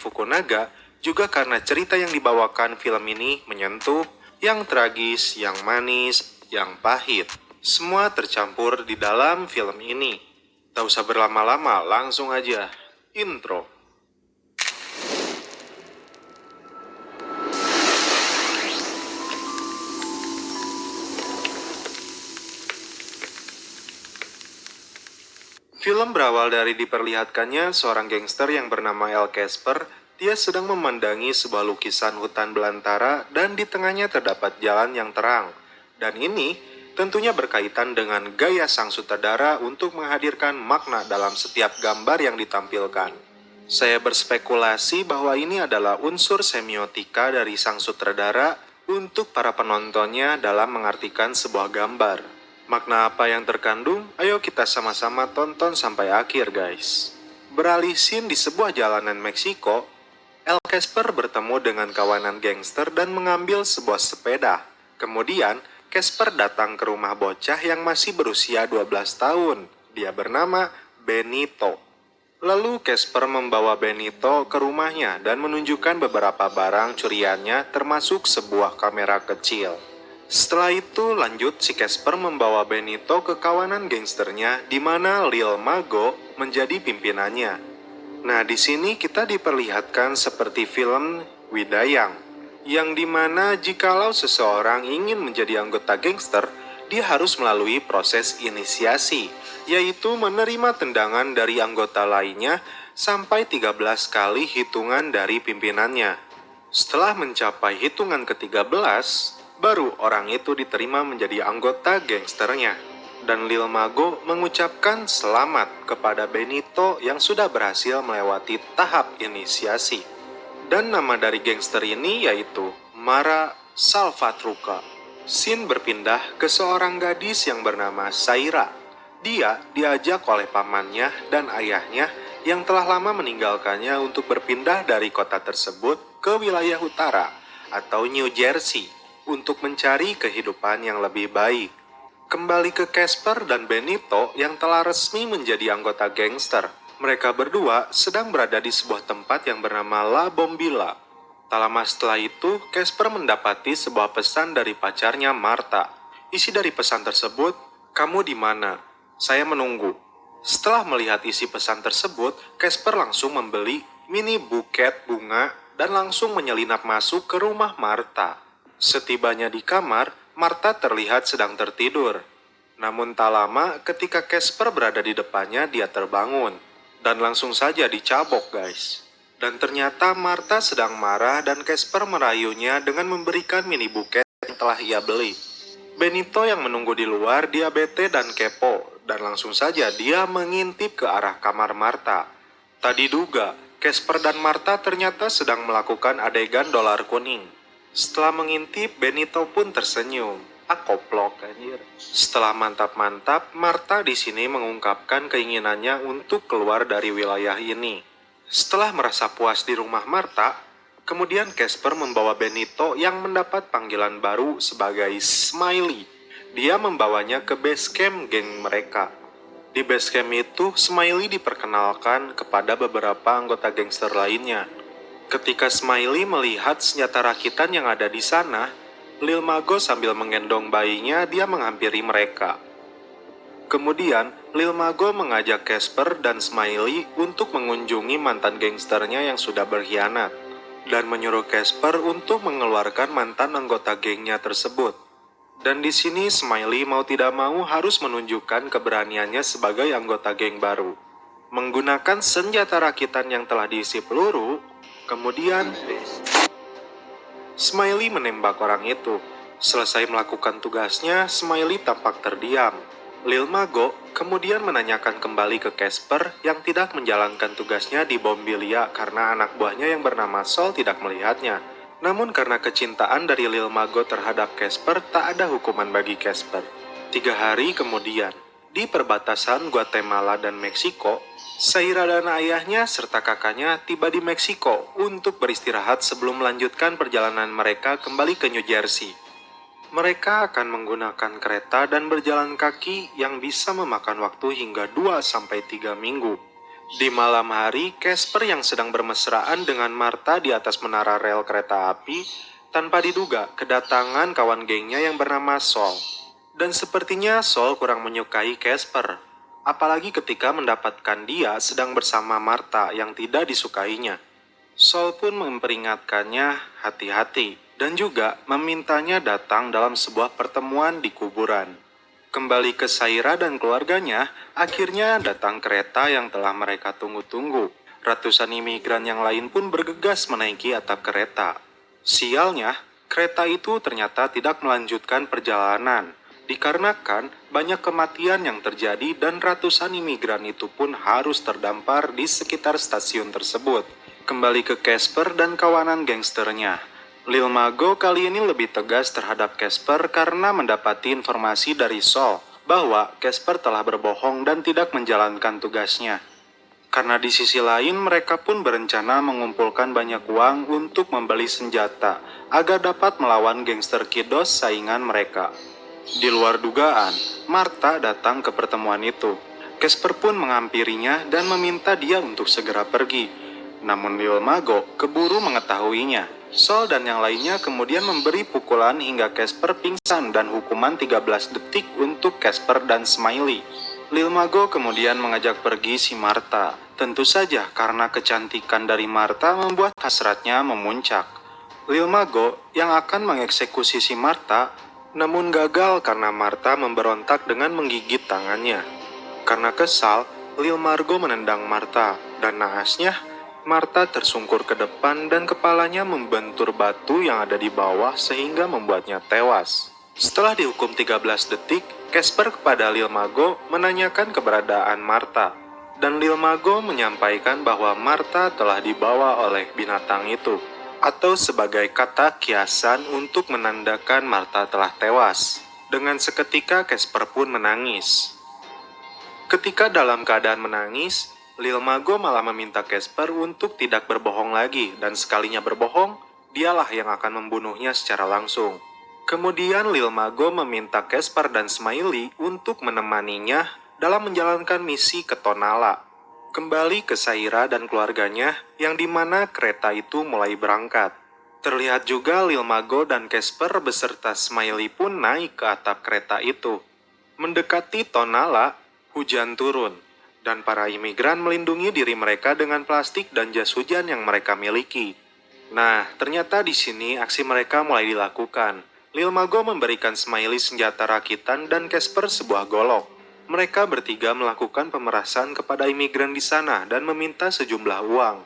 Fukunaga, juga karena cerita yang dibawakan film ini menyentuh, yang tragis, yang manis, yang pahit. Semua tercampur di dalam film ini. Tak usah berlama-lama, langsung aja. Intro. Film berawal dari diperlihatkannya seorang gangster yang bernama El Casper. Dia sedang memandangi sebuah lukisan hutan belantara dan di tengahnya terdapat jalan yang terang. Dan ini tentunya berkaitan dengan gaya sang sutradara untuk menghadirkan makna dalam setiap gambar yang ditampilkan. Saya berspekulasi bahwa ini adalah unsur semiotika dari sang sutradara untuk para penontonnya dalam mengartikan sebuah gambar. Makna apa yang terkandung? Ayo kita sama-sama tonton sampai akhir, guys. Beralih scene di sebuah jalanan Meksiko, El Casper bertemu dengan kawanan gangster dan mengambil sebuah sepeda. Kemudian, Casper datang ke rumah bocah yang masih berusia 12 tahun. Dia bernama Benito. Lalu Casper membawa Benito ke rumahnya dan menunjukkan beberapa barang curiannya termasuk sebuah kamera kecil. Setelah itu lanjut si Casper membawa Benito ke kawanan gangsternya di mana Lil Mago menjadi pimpinannya. Nah, di sini kita diperlihatkan seperti film Widayang, yang dimana jikalau seseorang ingin menjadi anggota gangster, dia harus melalui proses inisiasi, yaitu menerima tendangan dari anggota lainnya sampai 13 kali hitungan dari pimpinannya. Setelah mencapai hitungan ke-13, baru orang itu diterima menjadi anggota gangsternya. Dan Lil Mago mengucapkan selamat kepada Benito yang sudah berhasil melewati tahap inisiasi. Dan nama dari gangster ini yaitu Mara Salvatrucha. Scene berpindah ke seorang gadis yang bernama Saira. Dia diajak oleh pamannya dan ayahnya yang telah lama meninggalkannya untuk berpindah dari kota tersebut ke wilayah utara atau New Jersey untuk mencari kehidupan yang lebih baik. Kembali ke Casper dan Benito yang telah resmi menjadi anggota gangster. Mereka berdua sedang berada di sebuah tempat yang bernama La Bombilla. Tak lama setelah itu, Casper mendapati sebuah pesan dari pacarnya Martha. Isi dari pesan tersebut, "Kamu di mana? Saya menunggu." Setelah melihat isi pesan tersebut, Casper langsung membeli mini buket bunga dan langsung menyelinap masuk ke rumah Martha. Setibanya di kamar, Martha terlihat sedang tertidur. Namun tak lama ketika Casper berada di depannya, dia terbangun. Dan langsung saja dicabok, guys. Dan ternyata Martha sedang marah dan Casper merayunya dengan memberikan mini buket yang telah ia beli. Benito yang menunggu di luar, dia bete dan kepo. Dan langsung saja dia mengintip ke arah kamar Martha. Tak diduga, Casper dan Martha ternyata sedang melakukan adegan dolar kuning. Setelah mengintip, Benito pun tersenyum. Koplok anjir. Setelah mantap-mantap, Martha di sini mengungkapkan keinginannya untuk keluar dari wilayah ini. Setelah merasa puas di rumah Martha, kemudian Casper membawa Benito yang mendapat panggilan baru sebagai Smiley. Dia membawanya ke base camp geng mereka. Di base camp itu, Smiley diperkenalkan kepada beberapa anggota gangster lainnya. Ketika Smiley melihat senjata rakitan yang ada di sana, Lil Mago sambil menggendong bayinya, dia menghampiri mereka. Kemudian, Lil Mago mengajak Casper dan Smiley untuk mengunjungi mantan gangsternya yang sudah berkhianat, dan menyuruh Casper untuk mengeluarkan mantan anggota gengnya tersebut. Dan di sini Smiley mau tidak mau harus menunjukkan keberaniannya sebagai anggota geng baru. Menggunakan senjata rakitan yang telah diisi peluru, kemudian Smiley menembak orang itu. Selesai melakukan tugasnya, Smiley tampak terdiam. Lil Mago kemudian menanyakan kembali ke Casper yang tidak menjalankan tugasnya di Bombilia karena anak buahnya yang bernama Sol tidak melihatnya. Namun karena kecintaan dari Lil Mago terhadap Casper, tak ada hukuman bagi Casper. 3 hari kemudian, di perbatasan Guatemala dan Meksiko, Saira dan ayahnya serta kakaknya tiba di Meksiko untuk beristirahat sebelum melanjutkan perjalanan mereka kembali ke New Jersey. Mereka akan menggunakan kereta dan berjalan kaki yang bisa memakan waktu hingga 2-3 minggu. Di malam hari, Casper yang sedang bermesraan dengan Martha di atas menara rel kereta api, tanpa diduga kedatangan kawan gengnya yang bernama Sol. Dan sepertinya Sol kurang menyukai Casper, apalagi ketika mendapatkan dia sedang bersama Martha yang tidak disukainya. Sol pun memperingatkannya hati-hati dan juga memintanya datang dalam sebuah pertemuan di kuburan. Kembali ke Saira dan keluarganya, akhirnya datang kereta yang telah mereka tunggu-tunggu. Ratusan imigran yang lain pun bergegas menaiki atap kereta. Sialnya, kereta itu ternyata tidak melanjutkan perjalanan, dikarenakan banyak kematian yang terjadi dan ratusan imigran itu pun harus terdampar di sekitar stasiun tersebut. Kembali ke Casper dan kawanan gangsternya. Lil Mago kali ini lebih tegas terhadap Casper karena mendapati informasi dari Sol bahwa Casper telah berbohong dan tidak menjalankan tugasnya. Karena di sisi lain mereka pun berencana mengumpulkan banyak uang untuk membeli senjata agar dapat melawan gangster Kidos saingan mereka. Di luar dugaan, Martha datang ke pertemuan itu. Casper pun menghampirinya dan meminta dia untuk segera pergi. Namun Lil Mago keburu mengetahuinya. Sol dan yang lainnya kemudian memberi pukulan hingga Casper pingsan dan hukuman 13 detik untuk Casper dan Smiley. Lil Mago kemudian mengajak pergi si Martha. Tentu saja karena kecantikan dari Martha membuat hasratnya memuncak. Lil Mago yang akan mengeksekusi si Martha, namun gagal karena Martha memberontak dengan menggigit tangannya. Karena kesal, Lil Mago menendang Martha dan naasnya Martha tersungkur ke depan dan kepalanya membentur batu yang ada di bawah sehingga membuatnya tewas. Setelah dihukum 13 detik, Casper kepada Lil Mago menanyakan keberadaan Martha. Dan Lil Mago menyampaikan bahwa Martha telah dibawa oleh binatang itu, atau sebagai kata kiasan untuk menandakan Martha telah tewas. Dengan seketika Casper pun menangis. Ketika dalam keadaan menangis, Lil Mago malah meminta Casper untuk tidak berbohong lagi, dan sekalinya berbohong, dialah yang akan membunuhnya secara langsung. Kemudian Lil Mago meminta Casper dan Smiley untuk menemaninya dalam menjalankan misi ke Tonala. Kembali ke Saira dan keluarganya, yang dimana kereta itu mulai berangkat. Terlihat juga Lil Mago dan Casper beserta Smiley pun naik ke atap kereta itu. Mendekati Tonala, hujan turun. Dan para imigran melindungi diri mereka dengan plastik dan jas hujan yang mereka miliki. Nah, ternyata di sini aksi mereka mulai dilakukan. Lil Mago memberikan Smiley senjata rakitan dan Casper sebuah golok. Mereka bertiga melakukan pemerasan kepada imigran di sana dan meminta sejumlah uang.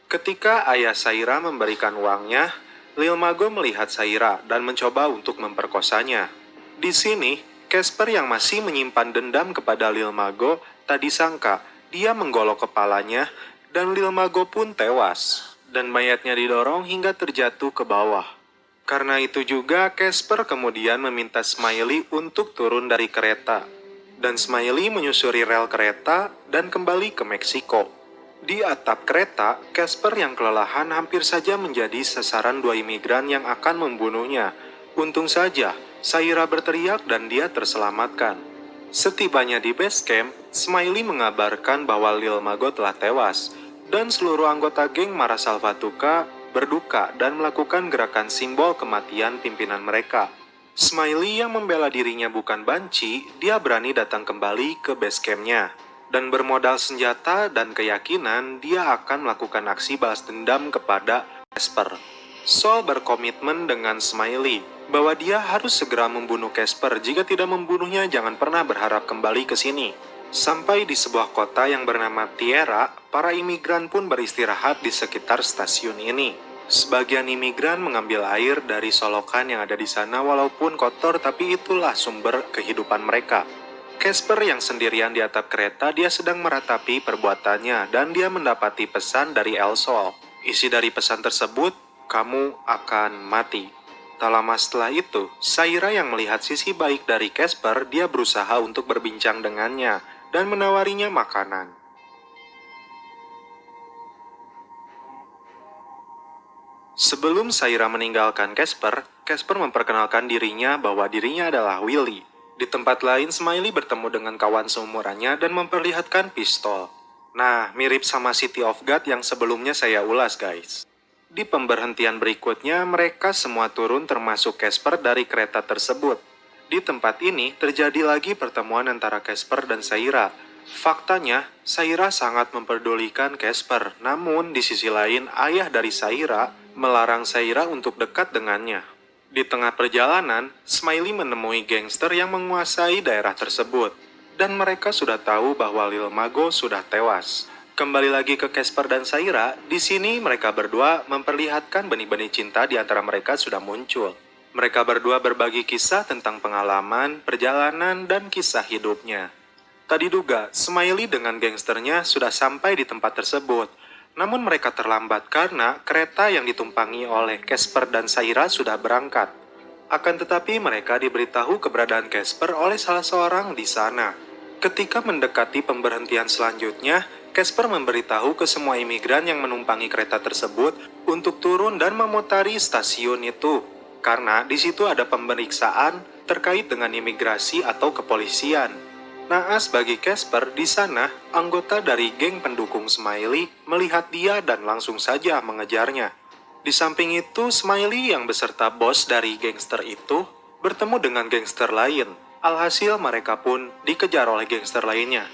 Ketika ayah Saira memberikan uangnya, Lil Mago melihat Saira dan mencoba untuk memperkosanya. Di sini, Casper yang masih menyimpan dendam kepada Lil Mago tak disangka dia menggolok kepalanya dan Lil Mago pun tewas. Dan mayatnya didorong hingga terjatuh ke bawah. Karena itu juga Casper kemudian meminta Smiley untuk turun dari kereta. Dan Smiley menyusuri rel kereta dan kembali ke Meksiko. Di atap kereta, Casper yang kelelahan hampir saja menjadi sasaran dua imigran yang akan membunuhnya. Untung saja, Saira berteriak dan dia terselamatkan. Setibanya di base camp, Smiley mengabarkan bahwa Lil Mago telah tewas, dan seluruh anggota geng Mara Salvatrucha berduka dan melakukan gerakan simbol kematian pimpinan mereka. Smiley yang membela dirinya bukan banci, dia berani datang kembali ke base campnya. Dan bermodal senjata dan keyakinan, dia akan melakukan aksi balas dendam kepada Casper. Sol berkomitmen dengan Smiley bahwa dia harus segera membunuh Casper. Jika tidak membunuhnya, jangan pernah berharap kembali ke sini. Sampai di sebuah kota yang bernama Tierra, para imigran pun beristirahat di sekitar stasiun ini. Sebagian imigran mengambil air dari solokan yang ada di sana walaupun kotor, tapi itulah sumber kehidupan mereka. Casper yang sendirian di atap kereta, dia sedang meratapi perbuatannya dan dia mendapati pesan dari El Sol. Isi dari pesan tersebut, kamu akan mati. Tak lama setelah itu, Saira yang melihat sisi baik dari Casper, dia berusaha untuk berbincang dengannya dan menawarinya makanan. Sebelum Saira meninggalkan Casper, Casper memperkenalkan dirinya bahwa dirinya adalah Willy. Di tempat lain, Smiley bertemu dengan kawan seumurannya dan memperlihatkan pistol. Nah, mirip sama City of God yang sebelumnya saya ulas, guys. Di pemberhentian berikutnya, mereka semua turun termasuk Casper dari kereta tersebut. Di tempat ini, terjadi lagi pertemuan antara Casper dan Saira. Faktanya, Saira sangat memperdulikan Casper, namun di sisi lain, ayah dari Saira melarang Saira untuk dekat dengannya. Di tengah perjalanan, Smiley menemui gangster yang menguasai daerah tersebut. Dan mereka sudah tahu bahwa Lil Mago sudah tewas. Kembali lagi ke Casper dan Saira, di sini mereka berdua memperlihatkan benih-benih cinta di antara mereka sudah muncul. Mereka berdua berbagi kisah tentang pengalaman, perjalanan, dan kisah hidupnya. Tadi duga, Smiley dengan gangsternya sudah sampai di tempat tersebut. Namun mereka terlambat karena kereta yang ditumpangi oleh Casper dan Saira sudah berangkat. Akan tetapi mereka diberitahu keberadaan Casper oleh salah seorang di sana. Ketika mendekati pemberhentian selanjutnya, Casper memberitahu ke semua imigran yang menumpangi kereta tersebut untuk turun dan memutari stasiun itu. Karena di situ ada pemeriksaan terkait dengan imigrasi atau kepolisian. Naas bagi Casper, di sana anggota dari geng pendukung Smiley melihat dia dan langsung saja mengejarnya. Di samping itu, Smiley yang beserta bos dari gangster itu bertemu dengan gangster lain. Alhasil mereka pun dikejar oleh gangster lainnya.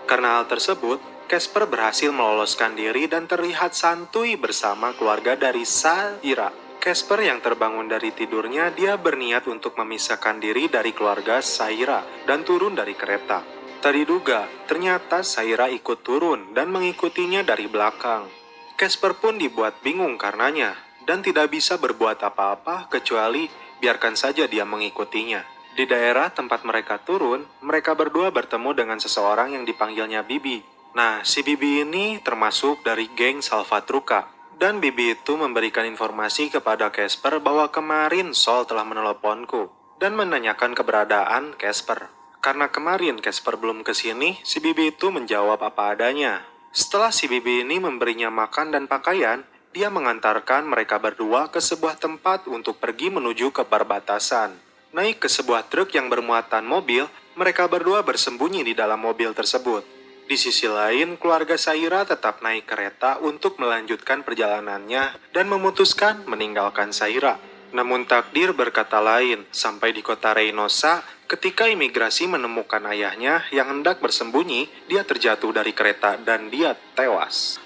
Karena hal tersebut, Casper berhasil meloloskan diri dan terlihat santuy bersama keluarga dari Saira. Casper yang terbangun dari tidurnya, dia berniat untuk memisahkan diri dari keluarga Saira dan turun dari kereta. Tadi duga, ternyata Saira ikut turun dan mengikutinya dari belakang. Casper pun dibuat bingung karenanya, dan tidak bisa berbuat apa-apa kecuali biarkan saja dia mengikutinya. Di daerah tempat mereka turun, mereka berdua bertemu dengan seseorang yang dipanggilnya Bibi. Nah, si Bibi ini termasuk dari geng Salvatruca. Dan Bibi itu memberikan informasi kepada Casper bahwa kemarin Sol telah meneleponku dan menanyakan keberadaan Casper. Karena kemarin Casper belum kesini, si Bibi itu menjawab apa adanya. Setelah si Bibi ini memberinya makan dan pakaian, dia mengantarkan mereka berdua ke sebuah tempat untuk pergi menuju ke perbatasan. Naik ke sebuah truk yang bermuatan mobil, mereka berdua bersembunyi di dalam mobil tersebut. Di sisi lain, keluarga Saira tetap naik kereta untuk melanjutkan perjalanannya dan memutuskan meninggalkan Saira. Namun takdir berkata lain, sampai di kota Reynosa, ketika imigrasi menemukan ayahnya yang hendak bersembunyi, dia terjatuh dari kereta dan dia tewas.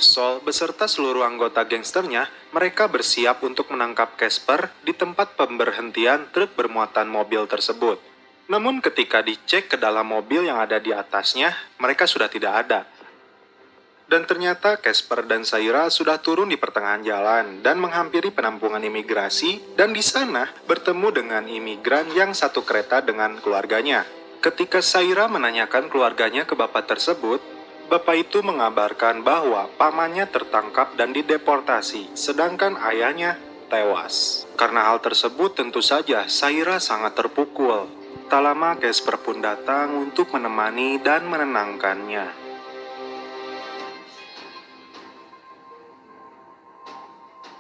Sol beserta seluruh anggota gangsternya, mereka bersiap untuk menangkap Casper di tempat pemberhentian truk bermuatan mobil tersebut. Namun ketika dicek ke dalam mobil yang ada di atasnya, mereka sudah tidak ada. Dan ternyata Casper dan Saira sudah turun di pertengahan jalan dan menghampiri penampungan imigrasi, dan di sana bertemu dengan imigran yang satu kereta dengan keluarganya. Ketika Saira menanyakan keluarganya ke bapak tersebut, bapak itu mengabarkan bahwa pamannya tertangkap dan dideportasi, sedangkan ayahnya tewas. Karena hal tersebut tentu saja Saira sangat terpukul. Tak lama Casper pun datang untuk menemani dan menenangkannya.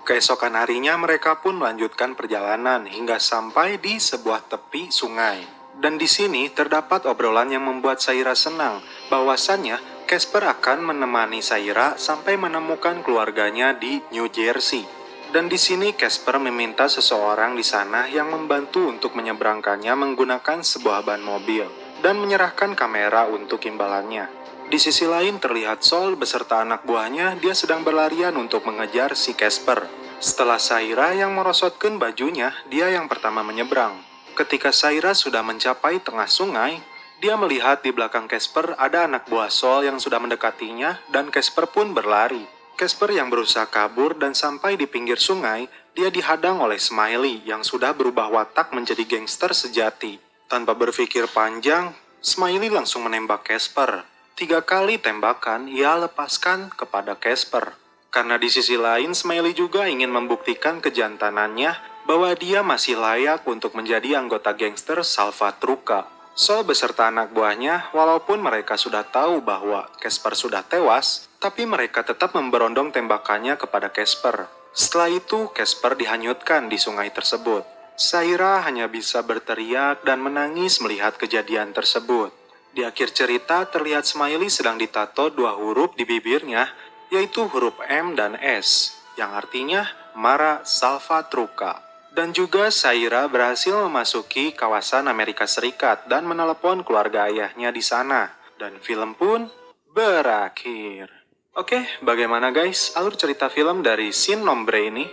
Keesokan harinya mereka pun melanjutkan perjalanan hingga sampai di sebuah tepi sungai. Dan di sini terdapat obrolan yang membuat Saira senang, bahwasannya Casper akan menemani Saira sampai menemukan keluarganya di New Jersey. Dan di sini Casper meminta seseorang di sana yang membantu untuk menyeberangkannya menggunakan sebuah ban mobil dan menyerahkan kamera untuk imbalannya. Di sisi lain terlihat Sol beserta anak buahnya, dia sedang berlarian untuk mengejar si Casper. Setelah Saira yang merosotkan bajunya, dia yang pertama menyeberang. Ketika Saira sudah mencapai tengah sungai, dia melihat di belakang Casper ada anak buah Sol yang sudah mendekatinya dan Casper pun berlari. Casper yang berusaha kabur dan sampai di pinggir sungai, dia dihadang oleh Smiley yang sudah berubah watak menjadi gangster sejati. Tanpa berpikir panjang, Smiley langsung menembak Casper. 3 kali tembakan ia lepaskan kepada Casper. Karena di sisi lain Smiley juga ingin membuktikan kejantanannya bahwa dia masih layak untuk menjadi anggota gangster Salvatruca. Sol beserta anak buahnya, walaupun mereka sudah tahu bahwa Casper sudah tewas, tapi mereka tetap memberondong tembakannya kepada Casper. Setelah itu, Casper dihanyutkan di sungai tersebut. Saira hanya bisa berteriak dan menangis melihat kejadian tersebut. Di akhir cerita terlihat Smiley sedang ditato dua huruf di bibirnya, yaitu huruf M dan S, yang artinya Mara Salvatrucha. Dan juga Saira berhasil memasuki kawasan Amerika Serikat dan menelepon keluarga ayahnya di sana. Dan film pun berakhir. Oke, bagaimana guys alur cerita film dari Sin Nombre ini?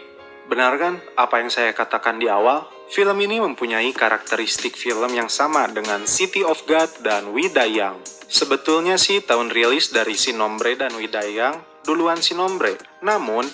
Benar kan apa yang saya katakan di awal? Film ini mempunyai karakteristik film yang sama dengan City of God dan Widayang. Sebetulnya sih tahun rilis dari Sin Nombre dan Widayang duluan Sin Nombre. Namun,